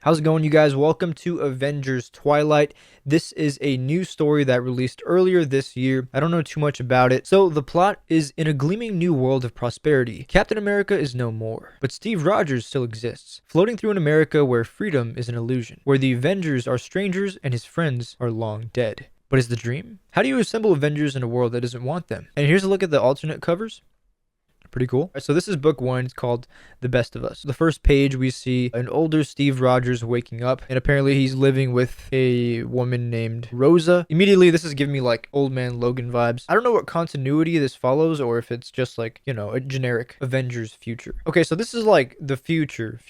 How's it going, you guys? Welcome to Avengers Twilight. This is a new story that released earlier this year. I don't know too much about it. So the plot is in a gleaming new world of prosperity. Captain America is no more, but Steve Rogers still exists, floating through an America where freedom is an illusion, where the Avengers are strangers and his friends are long dead. But is the dream? How do you assemble Avengers in a world that doesn't want them? And here's a look at the alternate covers. Pretty cool. So this is book one. It's called The Best of Us. The first page, we see an older Steve Rogers waking up, and apparently he's living with a woman named Rosa. Immediately, this is giving me like Old Man Logan vibes. I don't know what continuity this follows, or if it's just like, you know, a generic Avengers future. Okay, so this is like the future.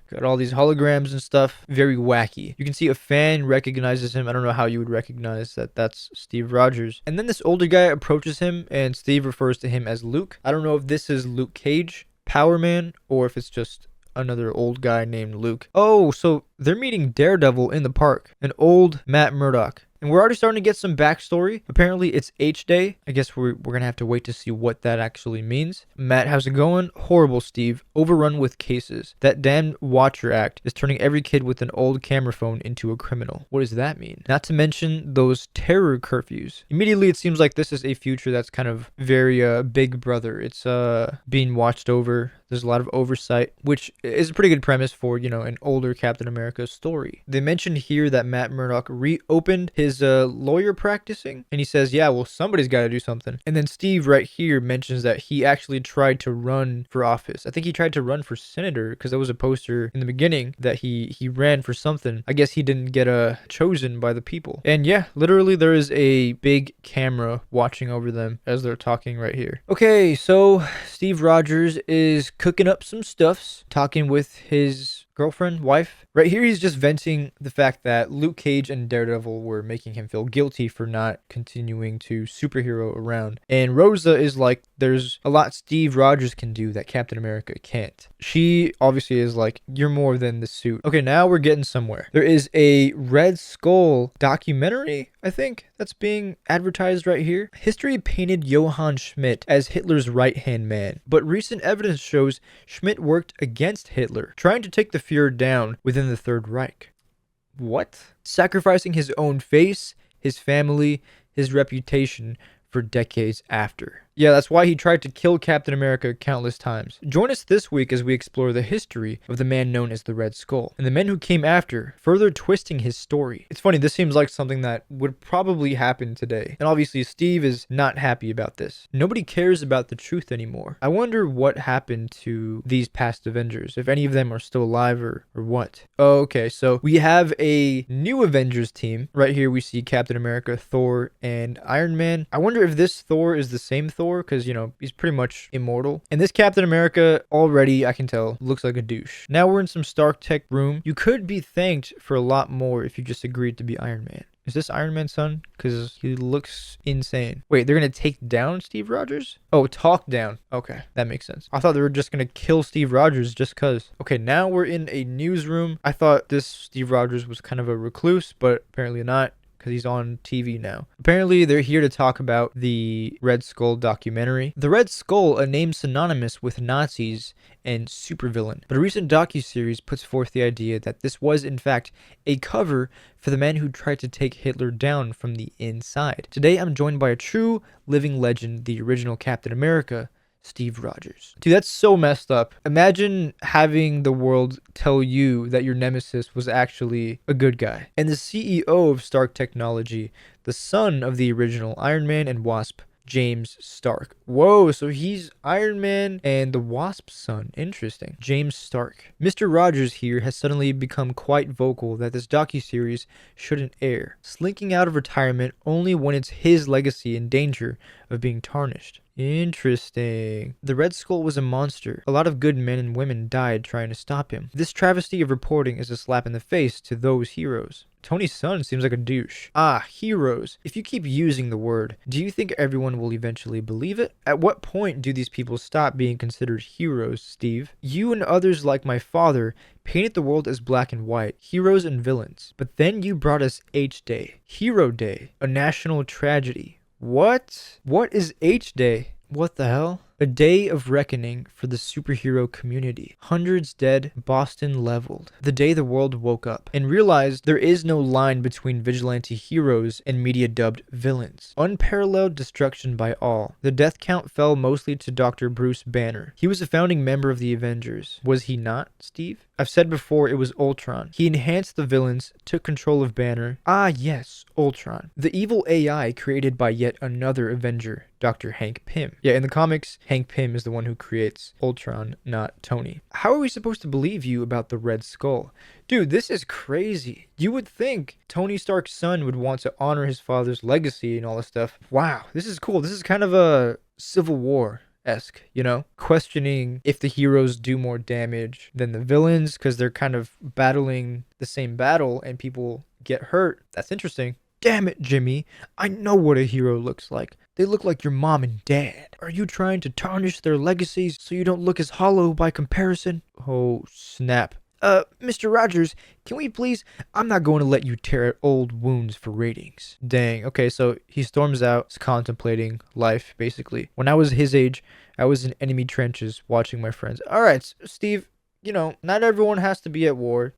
Got all these holograms and stuff. Very wacky. You can see a fan recognizes him. I don't know how you would recognize that that's Steve Rogers. And then this older guy approaches him, and Steve refers to him as Luke. I don't know if this is Luke Cage, Power Man, or if it's just another old guy named Luke. Oh, so they're meeting Daredevil in the park, an old Matt Murdock. And we're already starting to get some backstory. Apparently it's H-Day. I guess we're going to have to wait to see what that actually means. Matt, how's it going? Horrible, Steve. Overrun with cases. That damned Watcher Act is turning every kid with an old camera phone into a criminal. What does that mean? Not to mention those terror curfews. Immediately it seems like this is a future that's kind of very Big Brother. It's being watched over. There's a lot of oversight, which is a pretty good premise for, you know, an older Captain America story. They mentioned here that Matt Murdock reopened his lawyer practicing, and he says, yeah, well, somebody's got to do something. And then Steve right here mentions that he actually tried to run for office. I think he tried to run for senator, because there was a poster in the beginning that he ran for something. I guess he didn't get chosen by the people. And yeah, literally there is a big camera watching over them as they're talking right here. Okay, so Steve Rogers is cooking up some stuffs, talking with his wife. Right here, he's just venting the fact that Luke Cage and Daredevil were making him feel guilty for not continuing to superhero around. And Rosa is like, there's a lot Steve Rogers can do that Captain America can't. She obviously is like, you're more than the suit. Okay, now we're getting somewhere. There is a Red Skull documentary, I think, that's being advertised right here. History painted Johann Schmidt as Hitler's right-hand man, but recent evidence shows Schmidt worked against Hitler, trying to take the Fuhrer down within the Third Reich. What? Sacrificing his own face, his family, his reputation for decades after. Yeah, that's why he tried to kill Captain America countless times. Join us this week as we explore the history of the man known as the Red Skull, and the men who came after, further twisting his story. It's funny, this seems like something that would probably happen today. And obviously, Steve is not happy about this. Nobody cares about the truth anymore. I wonder what happened to these past Avengers, if any of them are still alive or what. Oh, okay, so we have a new Avengers team. Right here, we see Captain America, Thor, and Iron Man. I wonder if this Thor is the same Thor, because, you know, he's pretty much immortal. And this Captain America already, I can tell, looks like a douche. Now we're in some Stark Tech room. You could be thanked for a lot more if you just agreed to be Iron Man. Is this Iron Man's son? Because he looks insane. Wait, they're going to take down Steve Rogers? Oh, talk down. Okay, that makes sense. I thought they were just going to kill Steve Rogers just because. Okay, now we're in a newsroom. I thought this Steve Rogers was kind of a recluse, but apparently not, because he's on TV now. Apparently, they're here to talk about the Red Skull documentary. The Red Skull, a name synonymous with Nazis and supervillain. But a recent docuseries puts forth the idea that this was, in fact, a cover for the man who tried to take Hitler down from the inside. Today, I'm joined by a true living legend, the original Captain America, Steve Rogers. Dude, that's so messed up. Imagine having the world tell you that your nemesis was actually a good guy. And the CEO of Stark Technology, the son of the original Iron Man and Wasp, James Stark. Whoa, so he's Iron Man and the Wasp's son. Interesting. James Stark. Mr. Rogers here has suddenly become quite vocal that this docuseries shouldn't air, slinking out of retirement only when it's his legacy in danger of being tarnished. Interesting. The Red Skull was a monster. A lot of good men and women died trying to stop him. This travesty of reporting is a slap in the face to those heroes. Tony's son seems like a douche. Ah, heroes. If you keep using the word, do you think everyone will eventually believe it? At what point do these people stop being considered heroes, Steve? You and others like my father painted the world as black and white, heroes and villains. But then you brought us H-Day, Hero Day, a national tragedy. What? What is H-Day? What the hell? A day of reckoning for the superhero community. Hundreds dead, Boston leveled. The day the world woke up and realized there is no line between vigilante heroes and media-dubbed villains. Unparalleled destruction by all. The death count fell mostly to Dr. Bruce Banner. He was a founding member of the Avengers. Was he not, Steve? I've said before it was Ultron. He enhanced the villains, took control of Banner. Ah yes, Ultron. The evil AI created by yet another Avenger, Dr. Hank Pym. Yeah, in the comics, Hank Pym is the one who creates Ultron, not Tony. How are we supposed to believe you about the Red Skull? Dude, this is crazy. You would think Tony Stark's son would want to honor his father's legacy and all this stuff. Wow, this is cool. This is kind of a Civil War-esque, you know? Questioning if the heroes do more damage than the villains because they're kind of battling the same battle and people get hurt. That's interesting. Damn it, Jimmy. I know what a hero looks like. They look like your mom and dad. Are you trying to tarnish their legacies so you don't look as hollow by comparison? Oh, snap. Mr. Rogers, can we please? I'm not going to let you tear at old wounds for ratings. Dang. Okay, so he storms out, contemplating life, basically. When I was his age, I was in enemy trenches watching my friends. All right, Steve. You know, not everyone has to be at war.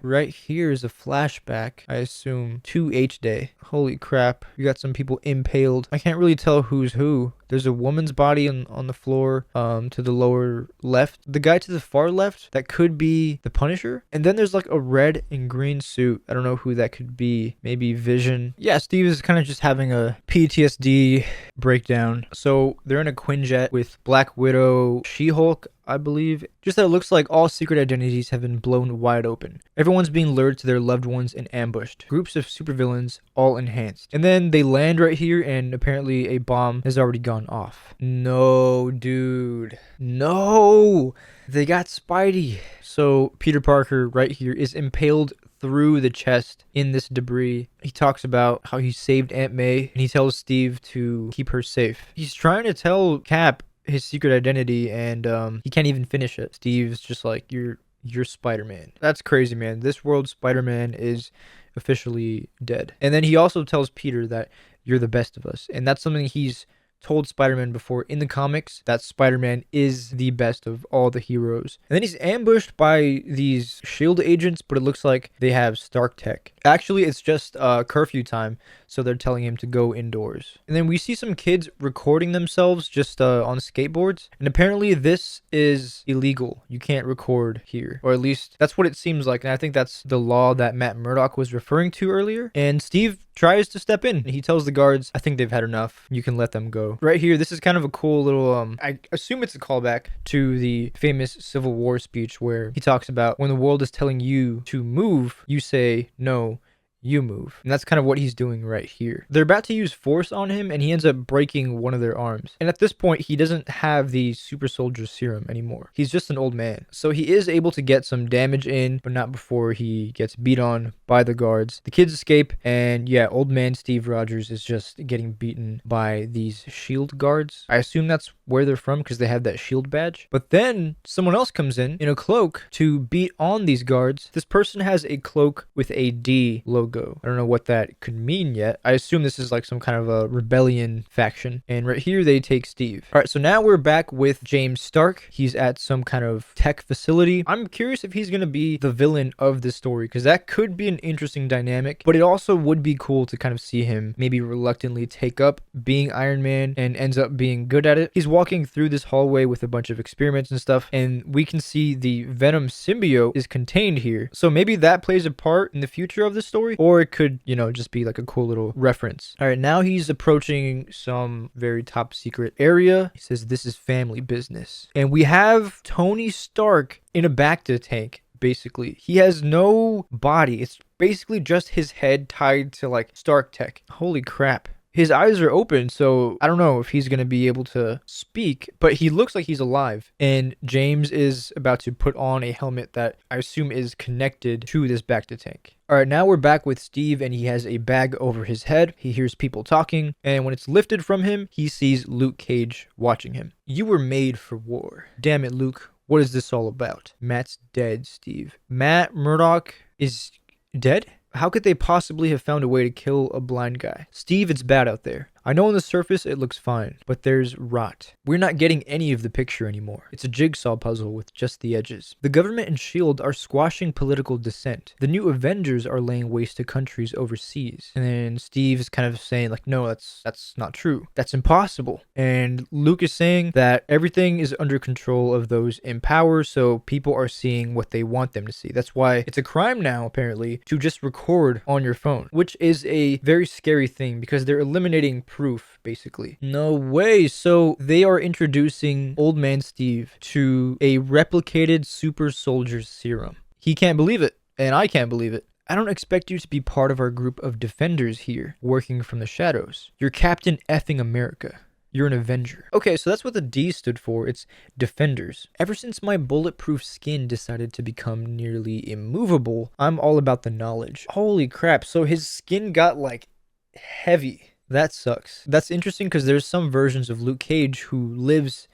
Right here is a flashback, I assume, to H-Day. Holy crap. You got some people impaled. I can't really tell who's who. There's a woman's body on the floor to the lower left. The guy to the far left, that could be the Punisher. And then there's like a red and green suit. I don't know who that could be. Maybe Vision. Yeah, Steve is kind of just having a PTSD breakdown. So they're in a Quinjet with Black Widow, She-Hulk, I believe. Just that it looks like all secret identities have been blown wide open. Everyone's being lured to their loved ones and ambushed. Groups of supervillains, all enhanced. And then they land right here and apparently a bomb has already gone off. No, dude. No! They got Spidey. So Peter Parker right here is impaled through the chest in this debris. He talks about how he saved Aunt May and he tells Steve to keep her safe. He's trying to tell Cap his secret identity and he can't even finish it. Steve's just like, you're Spider-Man. That's crazy, man. This world's Spider-Man is officially dead. And then he also tells Peter that you're the best of us. And that's something he's told Spider-Man before in the comics, that Spider-Man is the best of all the heroes. And then he's ambushed by these SHIELD agents, but it looks like they have Stark tech. Actually, it's just curfew time, so they're telling him to go indoors. And then we see some kids recording themselves just on skateboards. And apparently this is illegal. You can't record here. Or at least that's what it seems like. And I think that's the law that Matt Murdock was referring to earlier. And Steve tries to step in. He tells the guards, I think they've had enough. You can let them go. Right here, this is kind of a cool little, I assume it's a callback to the famous Civil War speech where he talks about when the world is telling you to move, you say, no, you move. And that's kind of what he's doing right here. They're about to use force on him and he ends up breaking one of their arms. And at this point, he doesn't have the super soldier serum anymore. He's just an old man. So he is able to get some damage in, but not before he gets beat on by the guards. The kids escape and yeah, old man Steve Rogers is just getting beaten by these SHIELD guards. I assume that's where they're from because they have that SHIELD badge. But then someone else comes in a cloak to beat on these guards. This person has a cloak with a D logo. I don't know what that could mean yet. I assume this is like some kind of a rebellion faction. And right here, they take Steve. All right, so now we're back with James Stark. He's at some kind of tech facility. I'm curious if he's going to be the villain of this story because that could be an interesting dynamic. But it also would be cool to kind of see him maybe reluctantly take up being Iron Man and ends up being good at it. He's walking through this hallway with a bunch of experiments and stuff. And we can see the Venom symbiote is contained here. So maybe that plays a part in the future of the story. Or it could, you know, just be like a cool little reference. All right, now he's approaching some very top secret area. He says, this is family business. And we have Tony Stark in a Bacta tank, basically. He has no body. It's basically just his head tied to like Stark tech. Holy crap. His eyes are open, so I don't know if he's going to be able to speak, but he looks like he's alive. And James is about to put on a helmet that I assume is connected to this Bacta tank. All right, now we're back with Steve and he has a bag over his head. He hears people talking, and when it's lifted from him, he sees Luke Cage watching him. You were made for war. Damn it, Luke. What is this all about? Matt's dead, Steve. Matt Murdock is dead? How could they possibly have found a way to kill a blind guy? Steve, it's bad out there. I know on the surface it looks fine, but there's rot. We're not getting any of the picture anymore. It's a jigsaw puzzle with just the edges. The government and S.H.I.E.L.D. are squashing political dissent. The new Avengers are laying waste to countries overseas. And then Steve is kind of saying like, no, that's not true. That's impossible. And Luke is saying that everything is under control of those in power, so people are seeing what they want them to see. That's why it's a crime now, apparently, to just record on your phone, which is a very scary thing because they're eliminating proof, basically. No way. So they are introducing Old Man Steve to a replicated super soldier serum. He can't believe it, and I can't believe it. I don't expect you to be part of our group of defenders here, working from the shadows. You're Captain effing America. You're an Avenger. Okay, so that's what the D stood for. It's defenders. Ever since my bulletproof skin decided to become nearly immovable, I'm all about the knowledge. Holy crap. So his skin got like heavy. That sucks. That's interesting because there's some versions of Luke Cage who lives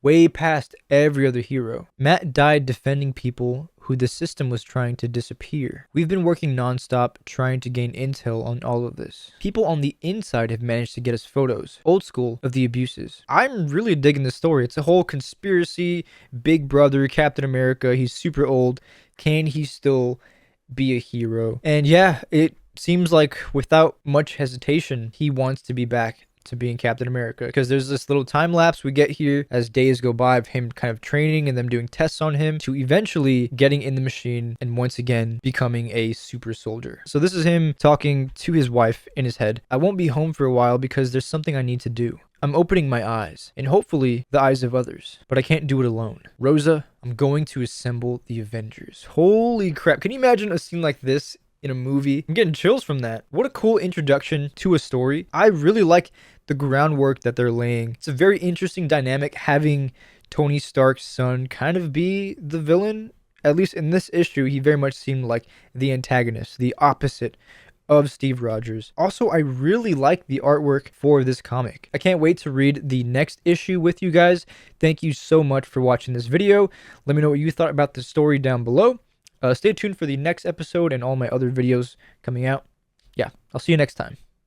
way past every other hero. Matt died defending people who the system was trying to disappear. We've been working nonstop trying to gain intel on all of this. People on the inside have managed to get us photos, old school, of the abuses. I'm really digging this story. It's a whole conspiracy, Big Brother, Captain America, he's super old. Can he still be a hero? And yeah, it seems like without much hesitation, he wants to be back to being Captain America, because there's this little time lapse we get here as days go by of him kind of training and them doing tests on him to eventually getting in the machine and once again becoming a super soldier. So this is him talking to his wife in his head. I won't be home for a while because there's something I need to do. I'm opening my eyes, and hopefully the eyes of others, but I can't do it alone. Rosa, I'm going to assemble the Avengers. Holy crap. Can you imagine a scene like this in a movie? I'm getting chills from that. What a cool introduction to a story. I really like the groundwork that they're laying. It's a very interesting dynamic having Tony Stark's son kind of be the villain. At least in this issue, he very much seemed like the antagonist, the opposite of Steve Rogers. Also, I really like the artwork for this comic. I can't wait to read the next issue with you guys. Thank you so much for watching this video. Let me know what you thought about the story down below. Stay tuned for the next episode and all my other videos coming out. Yeah, I'll see you next time.